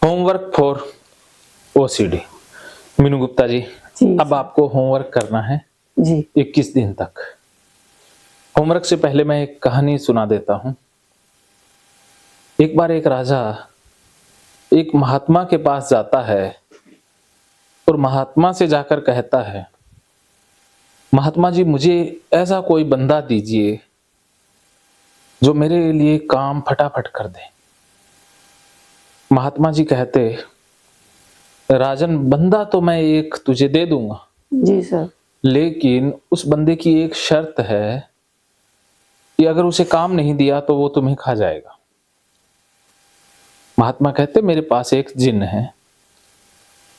Homework for OCD. Meenu Gupta ji, जी अब आपको होमवर्क करना है जी 21 दिन तक। होमवर्क से पहले मैं एक कहानी सुना देता हूँ। एक बार एक राजा एक महात्मा के पास जाता है और महात्मा से जाकर कहता है, महात्मा जी मुझे ऐसा कोई बंदा दीजिए जो मेरे लिए काम फटाफट कर दे। महात्मा जी कहते, राजन बंदा तो मैं एक तुझे दे दूंगा, जी सर। लेकिन उस बंदे की एक शर्त है कि अगर उसे काम नहीं दिया तो वो तुम्हें खा जाएगा। महात्मा कहते, मेरे पास एक जिन्न है,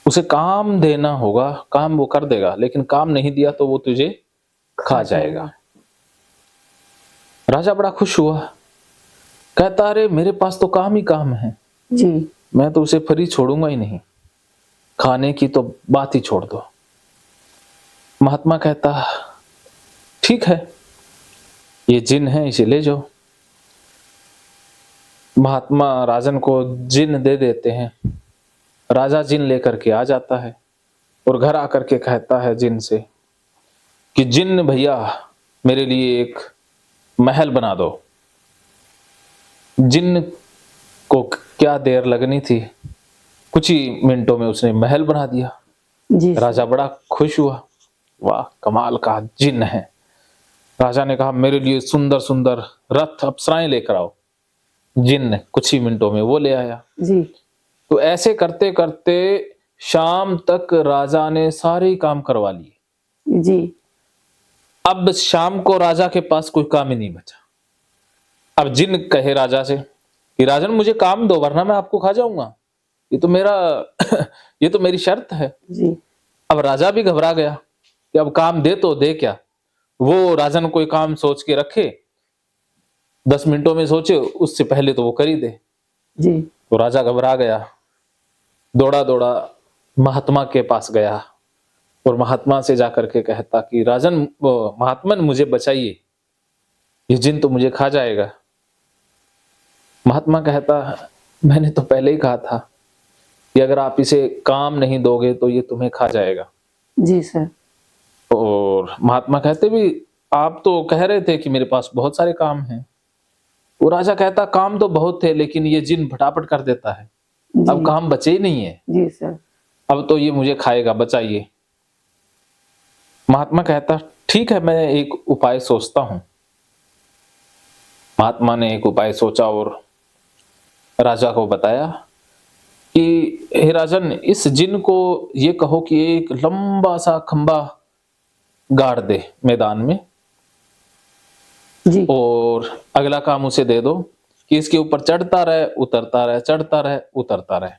उसे काम देना होगा, काम वो कर देगा, लेकिन काम नहीं दिया तो वो तुझे खा जाएगा। राजा बड़ा खुश हुआ, कहता अरे मेरे पास तो काम ही काम है, जी मैं तो उसे फ्री छोड़ूंगा ही नहीं, खाने की तो बात ही छोड़ दो। महात्मा कहता ठीक है, ये जिन है इसे ले जाओ। महात्मा राजन को जिन दे देते हैं। राजा जिन लेकर के आ जाता है और घर आकर के कहता है जिन से कि जिन भैया मेरे लिए एक महल बना दो। जिन को क्या देर लगनी थी, कुछ ही मिनटों में उसने महल बना दिया। जी राजा बड़ा खुश हुआ, वाह कमाल का जिन है। राजा ने कहा मेरे लिए सुंदर सुंदर रथ अप्सराएं लेकर आओ। जिन ने कुछ ही मिनटों में वो ले आया। जी तो ऐसे करते करते शाम तक राजा ने सारे काम करवा लिए। जी अब शाम को राजा के पास कोई काम ही नहीं बचा। अब जिन कहे राजा से कि राजन मुझे काम दो वरना मैं आपको खा जाऊंगा, ये तो मेरा ये तो मेरी शर्त है। जी अब राजा भी घबरा गया कि अब काम दे तो दे क्या। वो राजन कोई काम सोच के रखे, 10 मिनटों में सोचे, उससे पहले तो वो कर ही दे। जी तो राजा घबरा गया, दौड़ा दौड़ा महात्मा के पास गया और महात्मा से जाकर के कहता कि राजन महात्मन मुझे बचाइए, ये जिन तो मुझे खा जाएगा। महात्मा कहता मैंने तो पहले ही कहा था कि अगर आप इसे काम नहीं दोगे तो ये तुम्हें खा जाएगा। जी सर। और महात्मा कहते भी आप तो कह रहे थे कि मेरे पास बहुत सारे काम हैं। वो राजा कहता काम तो बहुत थे लेकिन ये जिन फटाफट कर देता है, अब जी काम बचे ही नहीं है, जी सर। अब तो ये मुझे खाएगा, बचाइए। महात्मा कहता ठीक है मैं एक उपाय सोचता हूं। महात्मा ने एक उपाय सोचा और राजा को बताया कि हे राजन इस जिन को ये कहो कि एक लंबा सा खंबा गाड़ दे मैदान में, जी और अगला काम उसे दे दो कि इसके ऊपर चढ़ता रहे उतरता रहे, चढ़ता रहे उतरता रहे,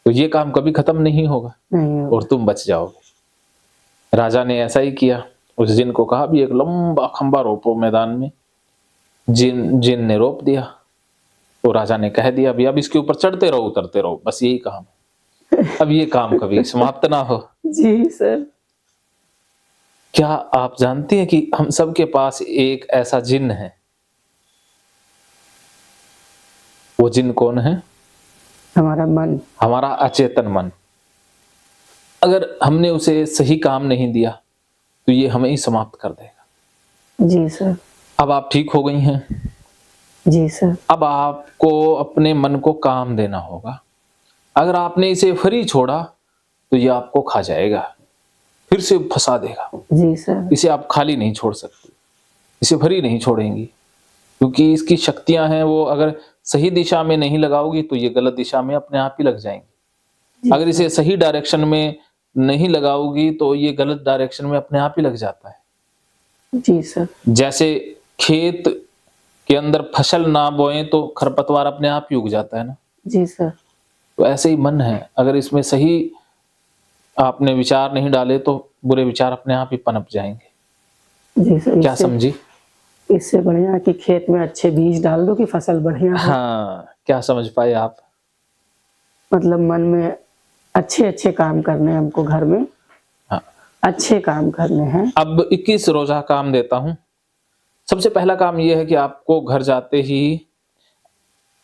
तो ये काम कभी खत्म नहीं होगा नहीं और तुम बच जाओगे। राजा ने ऐसा ही किया, उस जिन को कहा भी एक लंबा खंबा रोपो मैदान में। जिन ने रोप दिया। तो राजा ने कह दिया भी अब इसके ऊपर चढ़ते रहो उतरते रहो, बस यही काम है, अब ये काम कभी समाप्त ना हो। जी सर। क्या आप जानते हैं कि हम सबके पास एक ऐसा जिन है? वो जिन कौन है? हमारा मन। हमारा अचेतन मन। अगर हमने उसे सही काम नहीं दिया तो ये हमें ही समाप्त कर देगा। जी सर। अब आप ठीक हो गई हैं। जी सर। अब आपको अपने मन को काम देना होगा। अगर आपने इसे फ्री छोड़ा तो ये आपको खा जाएगा, फिर से फंसा देगा। जी सर। इसे आप खाली नहीं छोड़ सकते, इसे फ्री नहीं छोड़ेंगी, क्योंकि इसकी शक्तियां हैं वो अगर सही दिशा में नहीं लगाओगी तो ये गलत दिशा में अपने आप ही लग जाएंगी। अगर इसे सही डायरेक्शन में नहीं लगाओगी तो ये गलत डायरेक्शन में अपने आप ही लग जाता है। जी सर। जैसे खेत के अंदर फसल ना बोए तो खरपतवार अपने आप ही उग जाता है ना। जी सर। तो ऐसे ही मन है, अगर इसमें सही आपने विचार नहीं डाले तो बुरे विचार अपने आप ही पनप जाएंगे। जी सर। क्या समझी? इससे बढ़िया कि खेत में अच्छे बीज डाल दो कि फसल बढ़िया हो। हाँ, क्या समझ पाए आप? मतलब मन में अच्छे अच्छे काम करने हैं हमको, घर में हाँ। अच्छे काम करने हैं। अब 21 रोजा काम देता हूं। सबसे पहला काम यह है कि आपको घर जाते ही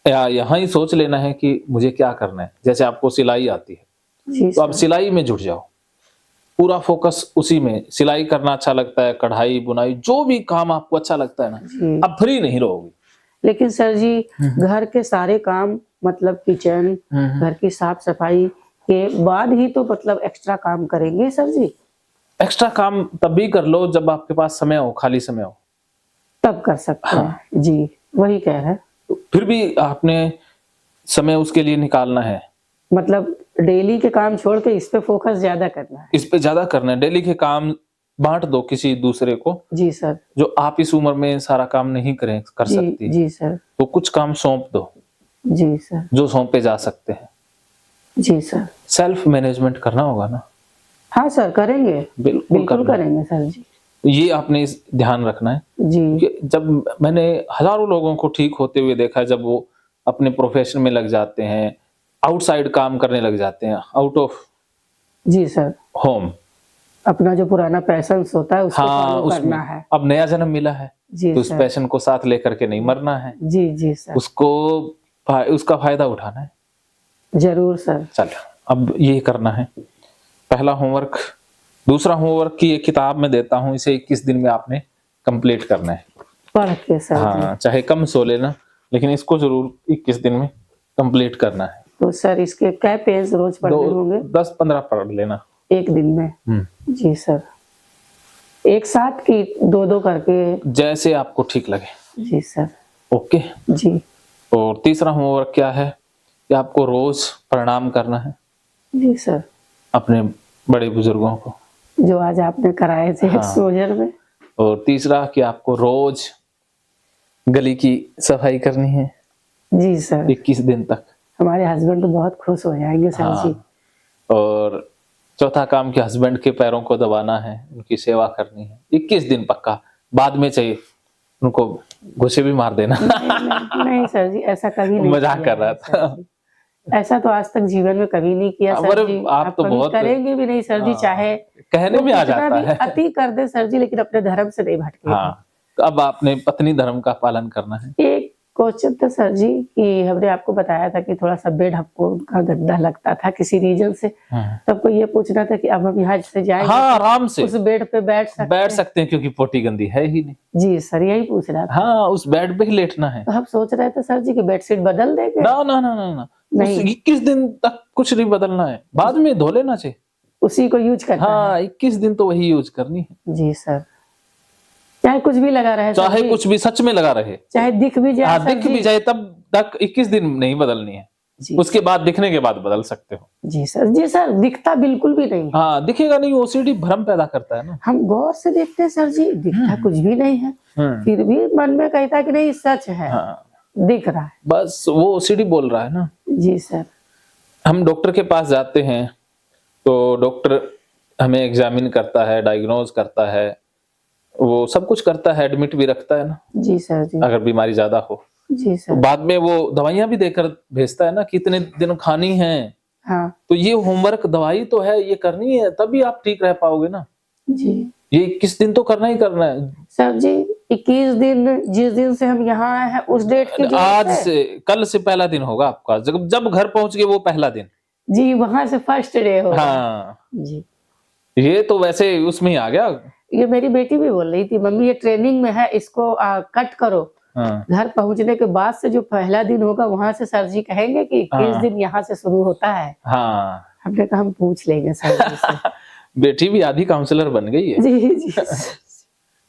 या यहाँ ही सोच लेना है कि मुझे क्या करना है। जैसे आपको सिलाई आती है जी तो आप सर। सिलाई में जुट जाओ, पूरा फोकस उसी में। सिलाई करना अच्छा लगता है, कढ़ाई बुनाई जो भी काम आपको अच्छा लगता है ना, जी। आप फ्री नहीं रहोगे। लेकिन सर जी घर के सारे काम मतलब किचन, घर की साफ सफाई के बाद ही तो मतलब एक्स्ट्रा काम करेंगे सर जी, एक्स्ट्रा काम तभी कर लो जब आपके पास समय हो, खाली समय हो। तब कर सकते हाँ। हैं। जी, वही कह रहे हैं। तो फिर भी आपने समय उसके लिए निकालना है। मतलब डेली के काम छोड़ के इस पे फोकस ज्यादा करना है। इस पे ज्यादा करना है। डेली के काम बांट दो किसी दूसरे को, जी सर। जो आप इस उम्र में सारा काम नहीं कर जी सकती, जी सर। तो कुछ काम सौंप दो जी सर। जो सौंपे जा सकते हैं। जी सर। सेल्फ मैनेजमेंट करना होगा ना। हाँ सर, करेंगे। बिल्कुल बिल्कुल करना है। करेंगे सर जी। ये आपने ध्यान रखना है जी कि जब मैंने हजारों लोगों को ठीक होते हुए देखा है, जब वो अपने प्रोफेशन में लग जाते हैं, आउटसाइड काम करने लग जाते हैं, आउट ऑफ जी सर। होम। अपना जो पुराना पैशन होता है उसको हाँ, फॉलो उसमें करना है। अब नया जन्म मिला है जी तो उस सर। पैशन को साथ लेकर के नहीं मरना है, जी जी सर। उसको उसका फायदा उठाना है। जरूर सर। चल, अब ये करना है पहला होमवर्क। दूसरा होमवर्क की एक किताब में देता हूँ, इसे 21 दिन में आपने कंप्लीट करना है। पढ़ के सर जी। हाँ, चाहे कम सो लेना, लेकिन इसको जरूर 21 दिन में कंप्लीट करना है। तो सर इसके क्या पेज रोज पढ़ने होंगे? 10-15 पढ़ लेना। एक दिन में? जी सर। एक साथ की दो दो करके? जैसे आपको ठीक लगे। जी सर। ओके। जी। और तीसरा होमवर्क क्या है कि आपको रोज प्रणाम करना है जी सर। अपने बड़े बुजुर्गों को, जो आज आपने कराए थे हाँ। एक्सपोजर में। और तीसरा कि आपको रोज गली की सफाई करनी है जी सर। 21 दिन तक। हमारे हस्बैंड तो बहुत खुश हो जाएंगे सर हाँ। जी। और चौथा काम कि हस्बैंड के पैरों को दबाना है, उनकी सेवा करनी है 21 दिन पक्का। बाद में चाहिए उनको घुसे भी मार देना। नहीं सर जी, ऐसा कभी नहीं मजाक किया कर रहा है सर था। जी। ऐसा तो आज तक जीवन में कभी नहीं किया सर अरे जी। आप तो कभी बहुत करेंगे भी नहीं सर जी, हाँ, चाहे कहने लोग में आ कितना जाता भी है। अति कर दे सर जी, लेकिन अपने धर्म से नहीं भटके। हाँ, तो अब आपने पत्नी धर्म का पालन करना है। एक क्वेश्चन था सर जी कि हमने आपको बताया था कि थोड़ा सा बेड हमको उनका गंदा लगता था किसी रीजन से, तो आपको ये पूछना था कि अब हम यहाँ से जाएंगे हाँ, तो आराम से उस बेड पे बैठ सकते हैं क्योंकि पोटी गंदी है ही नहीं। जी सर, यही पूछ रहा था। हाँ, उस बेड पे ही लेटना है। तो हम सोच रहे थे सर जी कि बेडशीट बदल देंगे। ना ना ना ना ना, उस नहीं। 21 दिन तक कुछ नहीं बदलना है, बाद में धो लेना चाहिए। उसी को यूज करना है। हाँ, 21 दिन तो वही यूज करनी है। जी सर। चाहे कुछ भी लगा रहे सर चाहे जी, कुछ भी सच में लगा रहे, चाहे दिख भी जाए हाँ, सर दिख जी। भी जाए तब तक 21 दिन नहीं बदलनी है। जी उसके बाद दिखने के बाद बदल सकते हो। जी सर। जी सर, दिखता बिल्कुल भी नहीं है। हाँ, दिखेगा नहीं, ओसीडी भ्रम पैदा करता है ना। हम गौर से देखते हैं सर जी, दिखता कुछ भी नहीं है, फिर भी मन में कहता है कि नहीं सच है। हाँ, दिख रहा है। बस वो ओसीडी बोल रहा है ना। जी सर। हम डॉक्टर के पास जाते हैं तो डॉक्टर हमें एग्जामिन करता है, डायग्नोज करता है, वो सब कुछ करता है, एडमिट भी रखता है ना जी सर जी। अगर बीमारी ज्यादा हो। जी तो सर। बाद में वो दवाइयां भी देकर भेजता है ना, कितने दिन खानी है। हाँ। तो ये होमवर्क दवाई तो है, ये करनी है तभी आप ठीक रह पाओगे ना। जी ये 21 दिन तो करना ही करना है। सर जी, 21 दिन जिस दिन से हम यहाँ आए हैं उस डेट के दिन आज से कल से पहला दिन होगा आपका, जब जब घर पहुंच गए वो पहला दिन। जी, वहां से फर्स्ट डे होगा। हाँ, जी। ये तो वैसे उसमें ही आ गया। ये मेरी बेटी भी बोल रही थी, मम्मी ये ट्रेनिंग में है, इसको कट करो। हाँ, घर पहुंचने के बाद से जो पहला दिन होगा वहां से सर जी कहेंगे कि किस दिन यहाँ से शुरू होता है। हाँ। हमने कहा हम पूछ लेंगे सर जी से। बेटी भी आधी काउंसलर बन गई है। जी जी।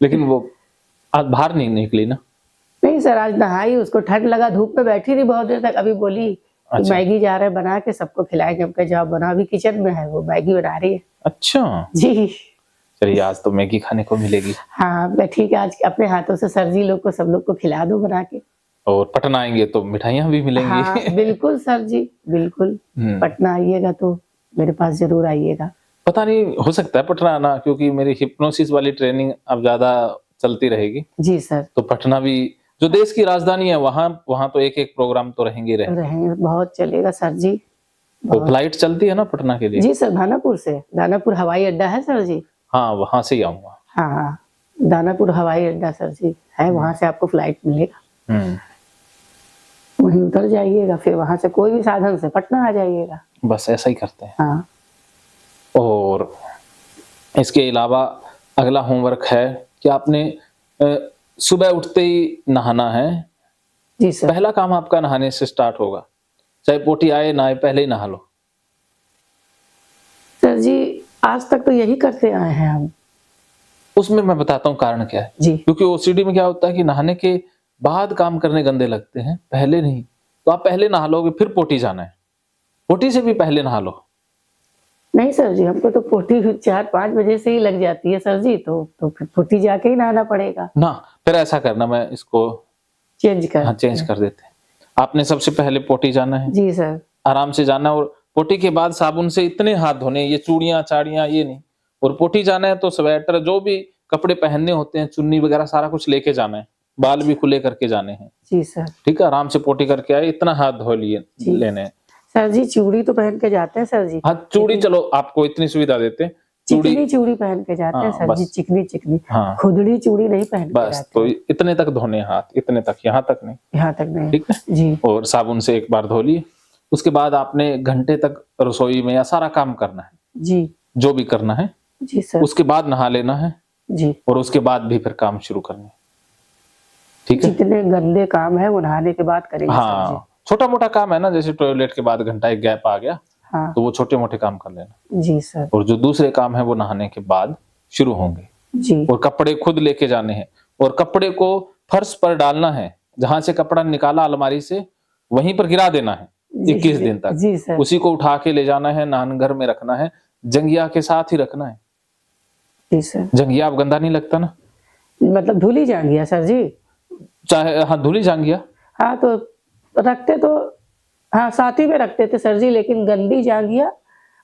लेकिन वो आज बाहर नहीं निकली ना। नहीं सर, आज नहाई, उसको ठंड लगा, धूप में बैठी रही बहुत देर तक, अभी बोली कि अच्छा। मैगी जा रहे हैं बना के सबको खिलाएंगे। हमका जवाब बना, अभी किचन में है, वो मैगी बना रही है। अच्छा, जी। चलिए आज तो मैगी खाने को मिलेगी। हाँ, मैं ठीक है, आज अपने हाथों से सर जी लोग को सब लोग को खिला दो बना के। और पटना आएंगे तो मिठाइयाँ भी मिलेंगी। हाँ बिल्कुल सर जी, बिल्कुल। पटना आइएगा तो मेरे पास जरूर आइएगा। पता नहीं, हो सकता है पटना आना, क्योंकि मेरी हिप्नोसिस वाली ट्रेनिंग अब ज्यादा चलती रहेगी। जी सर। तो पटना भी जो देश की राजधानी है, वहां तो एक एक प्रोग्राम तो रहेंगे रहेंगे, बहुत चलेगा सर जी। तो फ्लाइट चलती है ना पटना के लिए? जी सर, दानापुर से, दानापुर हवाई अड्डा है सर जी। हाँ, वहां से ही आऊंगा। हाँ, दानापुर हवाई अड्डा सर जी है, वहां से आपको फ्लाइट मिलेगा। वहीं उतर जाइएगा, फिर वहां से कोई भी साधन से पटना आ जाइएगा। बस ऐसा ही करते हैं। हाँ और इसके अलावा अगला होमवर्क है कि आपने सुबह उठते ही नहाना है। जी सर। पहला काम आपका नहाने से स्टार्ट होगा, चाहे पोटी आए ना आए, पहले ही नहा लो। सर जी आज तक तो यही करते आए हैं हम। उसमें मैं बताता हूँ कारण क्या है। जी क्योंकि ओसीडी में क्या होता है कि नहाने के बाद काम करने गंदे लगते हैं, पहले नहीं। तो आप पहले नहा लोगे, फिर पोटी जाना है, पोटी से भी पहले नहा लो। नहीं सर जी, हमको तो पोटी 4-5 बजे से ही लग जाती है सर जी, तो फिर पोटी जाके ही नहाना पड़ेगा। ना फिर ऐसा करना, मैं इसको चेंज कर हाँ चेंज कर देते हैं। आपने सबसे पहले पोटी जाना है, जी सर। आराम से जाना है, और पोटी के बाद साबुन से इतने हाथ धोने, ये चूड़ियां चाड़ियां ये नहीं। और पोटी जाना है तो स्वेटर, जो भी कपड़े पहनने होते हैं, चुन्नी वगैरह सारा कुछ लेके जाना है, बाल भी खुले करके जाने हैं। जी सर। ठीक है, आराम से पोटी करके आए, इतना हाथ धो लिए जी। लेने हैं। सर जी चूड़ी तो पहन के जाते हैं सर जी। हाँ चूड़ी, चलो आपको इतनी सुविधा देते हैं, चिकनी चूड़ी पहन के जाते हैं हाँ, सर जी, बस। चिकनी चिकनी। हाँ खुदड़ी चूड़ी नहीं पहन के बस, जाते तो हैं। इतने तक धोने हाथ, इतने तक, यहाँ तक नहीं। यहाँ तक नहीं। ठीक है जी और साबुन से एक बार धो लिए। उसके बाद आपने घंटे तक रसोई में या सारा काम करना है, जी जो भी करना है। जी सर। उसके बाद नहा लेना है, जी और उसके बाद भी फिर काम शुरू करने। ठीक है, जितने गंदे काम है वो नहाने के बाद करेंगे सर जी। हाँ छोटा मोटा काम है ना, जैसे टॉयलेट के बाद घंटा एक गैप आ गया, हाँ तो वो छोटे मोटे काम कर लेना। जी सर। और जो दूसरे काम है वो नहाने के बाद शुरू होंगे। जी और कपड़े खुद लेके जाने हैं, और कपड़े को फर्श पर डालना है, जहां से कपड़ा निकाला अलमारी से वहीं पर गिरा देना है जी 21 दिन तक। जी सर। उसी को उठा के ले जाना है, नान घर में रखना है, जंगिया के साथ ही रखना है। जी सर। जंगिया अब गंदा नहीं लगता ना, मतलब धुल ही जाएंगे सर जी। चाहे हाँ धुली जांगिया। हाँ तो रखते तो हाँ साथ ही में रखते थे सर जी, लेकिन गंदी जांघिया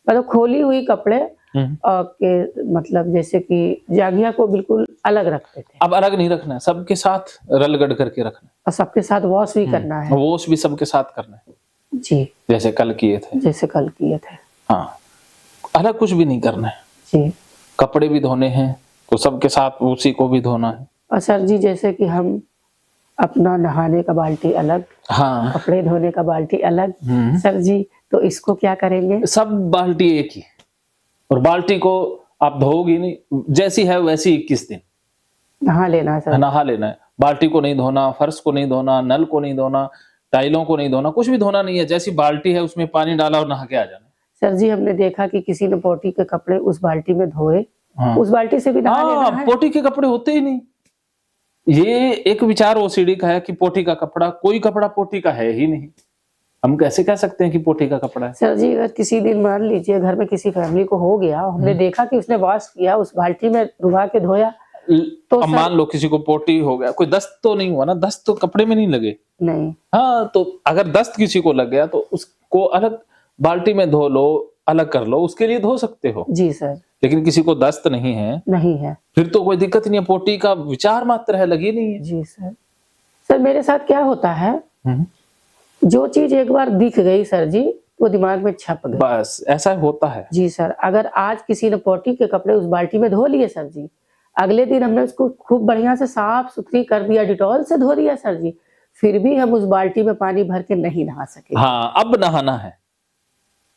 मतलब खोली हुई कपड़े के मतलब जैसे कि जांघिया को बिल्कुल अलग रखते थे। अब अलग नहीं रखना है, सबके साथ रलगड़ करके रखना है, और सबके साथ वॉश भी करना है। वॉश भी सबके साथ करना है, जी जैसे कल किए थे। जैसे कल किए थे। हाँ अलग कुछ भी नहीं करना है। जी कपड़े भी धोने हैं तो सबके साथ उसी को भी धोना है। और सर जी जैसे कि हम अपना नहाने का बाल्टी अलग, हाँ कपड़े धोने का बाल्टी अलग सर जी, तो इसको क्या करेंगे? सब बाल्टी एक ही, और बाल्टी को आप धोओगी नहीं, जैसी है वैसी 21 दिन नहा लेना है सर। नहा लेना है। बाल्टी को नहीं धोना, फर्श को नहीं धोना, नल को नहीं धोना, टाइलों को नहीं धोना, कुछ भी धोना नहीं है। जैसी बाल्टी है उसमें पानी डाला और नहा के आ जाना। सर जी हमने देखा कि किसी ने पोटी के कपड़े उस बाल्टी में धोए, हाँ। उस बाल्टी से भी नहा लेना है। पोटी के कपड़े होते ही नहीं। ये एक विचार ओसीडी का है कि पोटी का कपड़ा, कोई कपड़ा पोटी का है ही नहीं। हम कैसे कह सकते हैं कि पोटी का कपड़ा है? सर जी अगर किसी दिन मान लीजिए घर में किसी फैमिली को हो गया, हमने देखा कि उसने वॉश किया, उस बाल्टी में डुबा के धोया, तो अब मान लो किसी को पोटी हो गया, कोई दस्त तो नहीं हुआ ना, दस्त तो कपड़े में नहीं लगे। नहीं। हाँ तो अगर दस्त किसी को लग गया तो उसको अलग बाल्टी में धो लो, अलग कर लो, उसके लिए धो सकते हो। जी सर। लेकिन किसी को दस्त नहीं है, नहीं है, फिर तो कोई दिक्कत नहीं है, पोटी का विचार मात्र है, लगी नहीं है। जी सर। सर मेरे साथ क्या होता है, जो चीज एक बार दिख गई सर जी वो दिमाग में छप गई, बस ऐसा होता है। जी सर। अगर आज किसी ने पोटी के कपड़े उस बाल्टी में धो लिए सर जी, अगले दिन हमने उसको खूब बढ़िया से साफ सुथरी कर दिया, डिटॉल से धो दिया सर जी, फिर भी हम उस बाल्टी में पानी भर के नहीं नहा सके। हाँ अब नहाना है,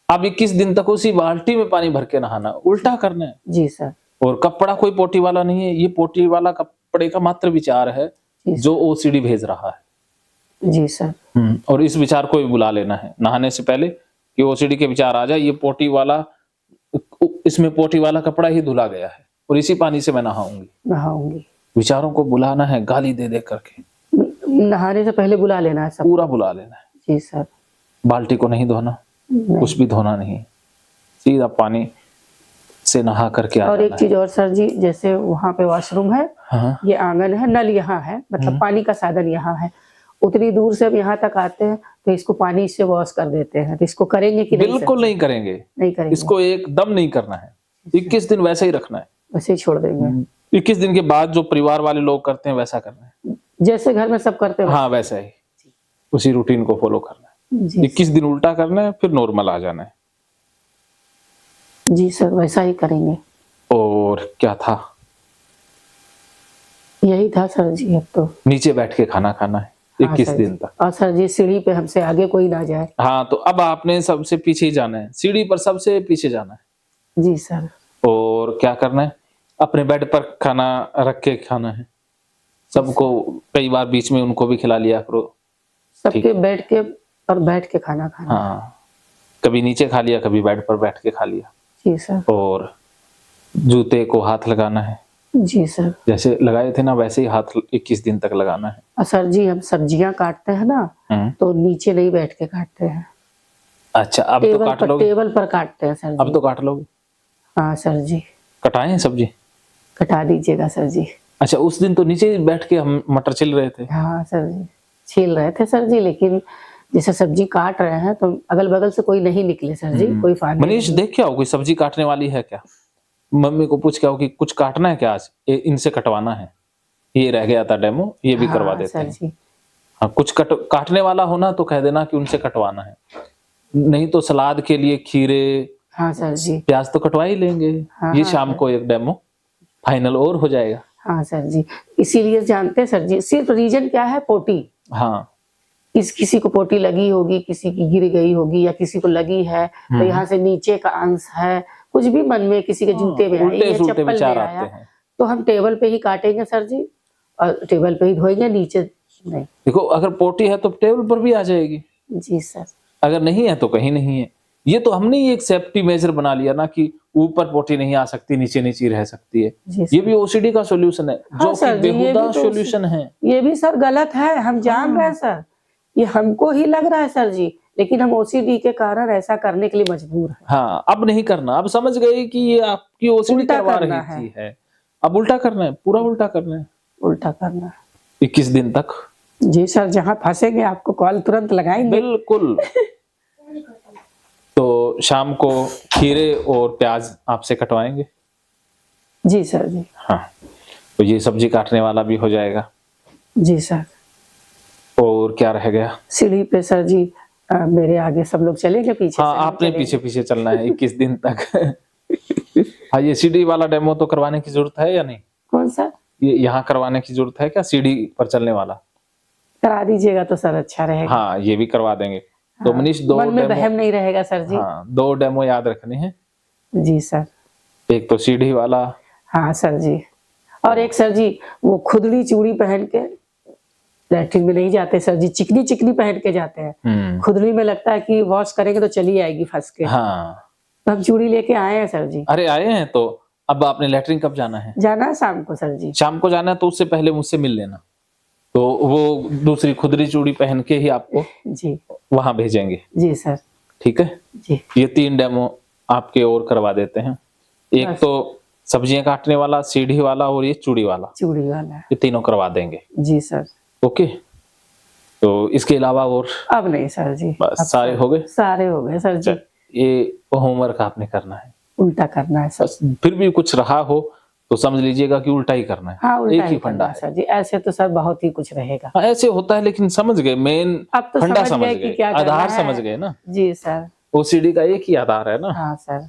अब 21 दिन तक उसी बाल्टी में पानी भर के नहाना, उल्टा करना है। जी सर। और कपड़ा कोई पोटी वाला नहीं है, ये पोटी वाला कपड़े का मात्र विचार है जो ओसीडी भेज रहा है। जी सर। और इस विचार को भी बुला लेना है नहाने से पहले कि ओसीडी के विचार आ जाए, ये पोटी वाला, इसमें पोटी वाला कपड़ा ही धुला गया है और इसी पानी से मैं नहाऊंगी। विचारों को बुलाना है, गाली दे दे करके नहाने से पहले बुला लेना है सब, पूरा बुला लेना है। जी सर। बाल्टी को नहीं धोना, कुछ भी धोना नहीं, सीधा पानी से नहा करके आ और जाना एक चीज और सर जी, जैसे वहाँ पे वॉशरूम है, हाँ। ये आंगन है, नल यहाँ है, मतलब पानी का साधन यहाँ है, उतनी दूर से हम यहाँ तक आते हैं तो इसको पानी से वॉश कर देते हैं, तो इसको करेंगे कि नहीं? बिल्कुल नहीं करेंगे, नहीं करेंगे, इसको एकदम नहीं करना है। 21 दिन वैसे ही रखना है, वैसे ही छोड़ देंगे। 21 दिन के बाद जो परिवार वाले लोग करते हैं वैसा करना है, जैसे घर में सब करते हैं। हाँ वैसा ही, उसी रूटीन को फॉलो करना है। 21 दिन उल्टा करना है, फिर नॉर्मल आ जाना है। जी सर वैसा ही करेंगे। और क्या था? यही था सर जी। अब तो नीचे बैठ के खाना खाना है, हाँ 21 सर दिन जी। तक। और सर जी सीढ़ी पे हमसे आगे कोई ना जाए। हाँ, तो अब आपने सबसे पीछे ही जाना है, सीढ़ी पर सबसे पीछे जाना है। जी सर। और क्या करना है, अपने बेड पर खाना रख के खाना है। सबको कई बार बीच में उनको भी खिला लिया करो। ठीक सबके है। बैठ के और बैठ के खाना खाना है। हाँ, कभी नीचे खा लिया, कभी बेड पर बैठ के खा लिया। जी सर। और जूते को हाथ लगाना है, जी सर। जैसे लगाए थे ना वैसे ही हाथ 21 दिन तक लगाना है। और सर जी हम सब्जियां काटते हैं ना, तो नीचे नहीं बैठ के काटते हैं, अच्छा, अब तो काट लोगे? टेबल पर काटते हैं सर जी। अब तो काट लोगे? हाँ सर जी। कटाए हैं सब्जी? कटा दीजिएगा सर जी। अच्छा, उस दिन तो नीचे ही बैठ के हम मटर छिल रहे थे। हाँ सर जी, छील रहे थे सर जी, लेकिन जैसे सब्जी काट रहे हैं तो अगल-बगल से कोई नहीं निकले सर जी, कोई फांदे मनीष नहीं। देख के आओ, कोई सब्जी काटने वाली है क्या? मम्मी को पूछ के आओ कि कुछ काटना है क्या आज? इनसे कटवाना है। ये रह गया था डेमो, ये भी करवा हाँ देते सर हैं। जी। हाँ, कुछ काटने वाला हो ना तो कह देना कि उनसे कटवाना है। नहीं तो सलाद के लिए खीरे, हाँ सर जी। प्याज तो कटवा ही लेंगे। हाँ, ये हाँ शाम सर। को एक डेमो फाइनल और हो जाएगा। हाँ सर जी, इसीलिए जानते हैं सर जी, सिर्फ रीजन क्या है, पोटी। हाँ। किसी को पोटी लगी होगी, किसी की गिर गई होगी या किसी को लगी है, तो यहाँ से नीचे का अंश है, कुछ भी मन में किसी के जूते में आई या उल्टे-सुल्टे चप्पल में विचार आया, आते हैं। तो हम टेबल पे ही काटेंगे सर जी, और टेबल पे ही धोएंगे, नीचे नहीं। देखो, अगर पोटी है तो टेबल पर भी आ जाएगी, जी सर। अगर नहीं है तो कहीं नहीं है। ये तो हमने ही एक सेफ्टी मेजर बना लिया ना कि ऊपर पोटी नहीं आ सकती, नीचे-नीचे रह सकती है। जी ये सर। भी ओसीडी का सॉल्यूशन है, हाँ जो कि सर जी, ये भी बेहुदा तो सॉल्यूशन है। ये भी सर गलत है, हम जान रहे हैं सर, ये हमको ही लग रहा है सर जी, लेकिन हम ओसीडी के कारण ऐसा करने के लिए मजबूर हैं। हाँ, अब नहीं करना, अब समझ गए कि ये आपकी ओसीडी उल्टा करवा करना रही है। अब उल्टा करना है, पूरा उल्टा करना है उल्टा करना है। 21 दिन तक। जी सर, जहाँ फंसेंगे आपको कॉल तुरंत लगाएंगे। बिल्कुल। तो शाम को खीरे और प्याज आपसे कटवाएंगे। जी सर जी। हाँ, तो ये सब्जी काटने वाला भी हो जाएगा। जी सर। और क्या रह गया? सीढ़ी पे सर जी मेरे आगे सब लोग चलेंगे, पीछे हाँ, से हम आपने चलेंगे। पीछे-पीछे चलना है 21 दिन तक। हाँ, ये सीढ़ी वाला डेमो तो करवाने की जरूरत है या नहीं? कौन सा? ये यहाँ करवाने की जरूरत है क्या, सीढ़ी पर चलने वाला? करा दीजिएगा तो सर अच्छा रहेगा। हाँ, ये भी करवा देंगे। तो हाँ, मनीष 2 मन में डेमो, वहम नहीं रहेगा सर जी। हाँ, 2 डेमो याद रखने हैं। जी सर। एक तो सीढ़ी वाला, हाँ सर जी, और एक सर जी वो खुदड़ी चूड़ी पहन के लैट्रिन में नहीं जाते सर जी, चिकनी पहन के जाते हैं। खुदड़ी में लगता है कि वॉश करेंगे तो चली आएगी फंस के। हाँ। तो हम चूड़ी लेके आए हैं सर जी। अरे आए हैं, तो अब आपने लैट्रिन कब जाना है? जाना है शाम को सर जी। शाम को जाना है, तो उससे पहले मुझसे मिल लेना, तो वो दूसरी खुदरी चूड़ी पहन के ही आपको जी। वहां भेजेंगे। जी सर। ठीक है, जी। ये 3 डेमो आपके और करवा देते हैं। एक बस। तो सब्जियां काटने वाला, सीढ़ी वाला और ये चूड़ी वाला, चूड़ी वाला। ये तीनों करवा देंगे। जी सर। ओके, तो इसके अलावा और अब नहीं सर जी, बस अब सारे हो गए। सारे हो गए सर जी। ये होमवर्क आपने करना है, उल्टा करना है सर। बस फिर भी कुछ रहा हो तो समझ लीजिएगा कि उल्टा ही करना है। हाँ, उल्टा एक ही ही करना फंडा है है। सर जी, ऐसे तो सर बहुत ही कुछ रहेगा। हाँ, ऐसे होता है, लेकिन समझ गए, मेन अब तो फंडा समझ समझ गए कि गए, क्या करना आधार है। समझ गए ना। जी सर। ओसीडी का एक ही आधार है ना, हाँ सर।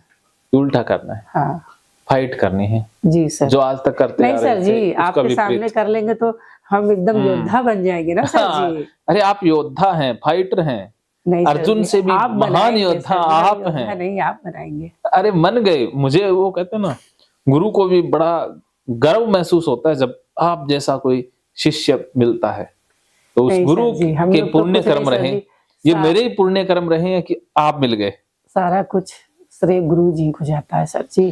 उल्टा करना है, हाँ। फाइट करनी है, जी सर। जो आज तक करते नहीं आ रहे सर थे, जी, उसका आपके सामने विपरीत। कर लेंगे तो हम एकदम योद्धा बन जाएंगे ना सर हाँ, जी। अरे आप योद्धा हैं, फाइटर हैं, नहीं सर अर्जुन जी, से भी आप महान बनाएंगे योद्धा सर जी, आप योद्धा हैं। नहीं, आप बनाएंगे। अरे मन गए, मुझे वो कहते हैं ना, गुरु को भी बड़ा गर्व महसूस होता है जब आप जैसा कोई शिष्य मिलता है। तो उस नहीं गुरु सर जी, हम के लोग तो पुण्य कुछ नहीं कर्म सर रहे, जी, ये मेरे ही पुण्य कर्म रहे हैं कि आप मिल गए। सारा कुछ श्रेय गुरु जी को जाता है सर जी।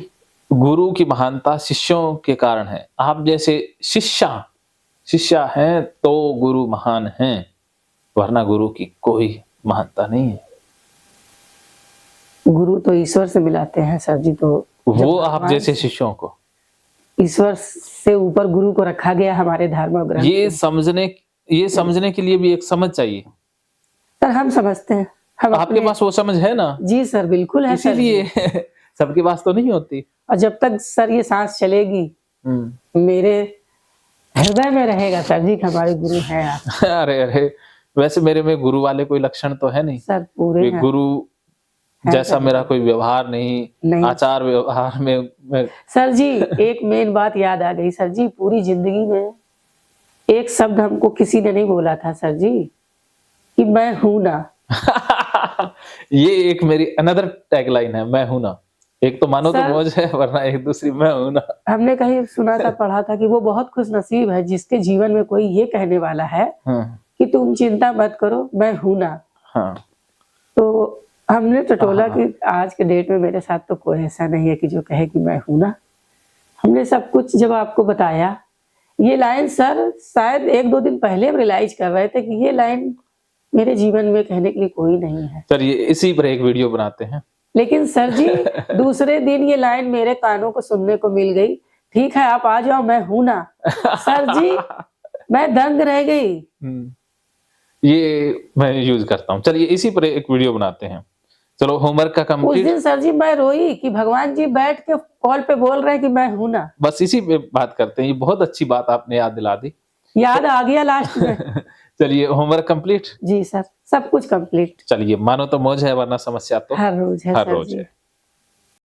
गुरु की महानता शिष्यों के कारण है। आप जैसे शिष्य हैं तो गुरु महान हैं, वरना गुरु की कोई महानता नहीं है। गुरु तो ईश्वर से मिलाते हैं सर जी, तो वो आप जैसे शिष्यों को, ईश्वर से ऊपर गुरु को रखा गया हमारे धर्म ग्रंथ। ये समझने के लिए भी एक समझ चाहिए। सर हम समझते हैं, हम आपके पास वो समझ है ना, जी सर बिल्कुल है सर जी। इसीलिए सबके पास तो नहीं होती। और जब तक सर ये सांस चलेगी मेरे हृदय में रहेगा सर जी कि हमारे गुरु हैं आप। अरे वैसे मेरे में गुरु वाले कोई लक्षण तो है नहीं सर, पूरे हैं। गुरु जैसा मेरा कोई व्यवहार नहीं, आचार व्यवहार में सर जी एक मेन बात याद आ गई सर जी, पूरी जिंदगी में एक शब्द हमको किसी ने नहीं बोला था सर जी कि मैं हूं ना। ये एक मेरी अनदर टैगलाइन है, मैं हूं ना। एक तो मानो तो सर मौज है, वरना एक दूसरी मैं हूं ना। हमने कहीं सुना था, पढ़ा था कि वो बहुत खुशनसीब है जिसके जीवन में कोई ये कहने वाला है हाँ कि तुम चिंता मत करो, मैं हूं ना। हाँ तो हमने तो टोला हाँ कि आज के डेट में मेरे साथ तो कोई ऐसा नहीं है कि जो कहे कि मैं हूं ना। हमने सब कुछ जब आपको बताया, ये लाइन सर शायद 1-2 दिन पहले हम रियलाइज कर रहे थे कि ये लाइन मेरे जीवन में कहने के लिए कोई नहीं है। चलिए इसी पर एक वीडियो बनाते हैं। लेकिन सर जी दूसरे दिन ये लाइन मेरे कानों को सुनने को मिल गई, ठीक है आप आ जाओ, मैं हूं ना। सर जी मैं दंग रह गई। ये मैं यूज करता हूँ। चलिए इसी पर एक वीडियो बनाते हैं। चलो होमवर्क का उस कंप्लीट। दिन सर जी मैं रोई कि भगवान जी बैठ के कॉल पे बोल रहे हैं कि मैं हूं ना। बस इसी पे बात करते हैं। ये बहुत अच्छी बात आपने याद दिला दी। याद आ गया लास्ट में। चलिए होमवर्क कंप्लीट। जी सर, सब कुछ कंप्लीट। चलिए मानो तो मौज है, वरना समस्या तो हर रोज है हर सर रोज जी। है।